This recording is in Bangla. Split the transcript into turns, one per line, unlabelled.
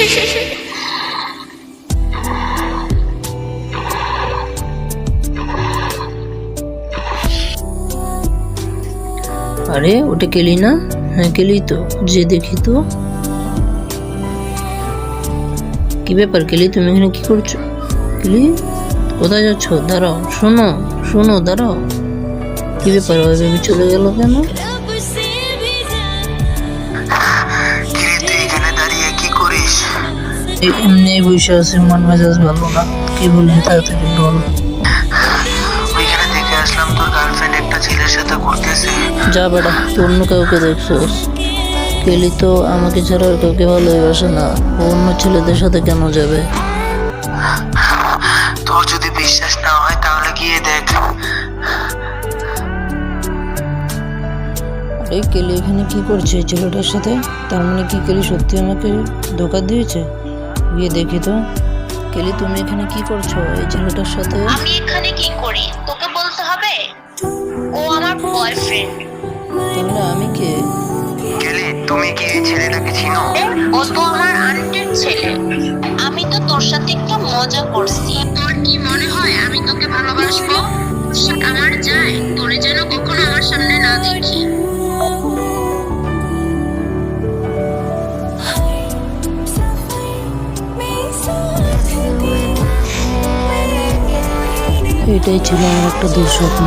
আরে ওটা কেলি না? হ্যাঁ কেলি তো, যে দেখি তো। কি ব্যাপার কেলি, তুমি এখানে কি করছো? কেলি কোথায় যাচ্ছ? দাঁড়াও, শোনো শোনো, দাঁড়াও। কি ব্যাপার, ওইভাবে চলে গেল কেন? এমনি বসে আছে, মন মেজাজ ভালো না। কি বলবি তাড়াতাড়ি বল।
ওইখানে দেখে আসলাম তোর গার্লফ্রেন্ড একটা ছেলের সাথে ঘুরতেছে।
যা বেটা, তুই অন্য কাউকে দেখছোস? কেলি তো আমাকে ছাড়া আর কাউকে ভালোবাসে না, ও অন্য ছেলেদের সাথে কেন যাবে?
তোর যদি বিশ্বাস না হয় তাহলে গিয়ে দেখ।
আরে কেলি এখানে কি করছে এই ছেলেটার সাথে? তার মানে কি কেলি সত্যি আমাকে ধোকা দিয়েছে? গিয়ে দেখি তো। কেলি তুমি এখানে কি করছো এই ছেলেটার সাথে?
আমি এখানে কি করি তোকে বলতে হবে? ও আমার বয়ফ্রেন্ড।
তাহলে আমি কে?
কেলি, তুমি কি এই ছেলেটাকে চিনো?
ও তো আমার আন্টির ছেলে। আমি তো তোর সাথে একটু মজা করছি। তোর কি মনে হয় আমি তোকে ভালোবাসবো? আমার যায় তোরে যেন কখনো আমার সামনে না দেখি।
এটাই ছিল আমার একটা দুঃস্বপ্ন।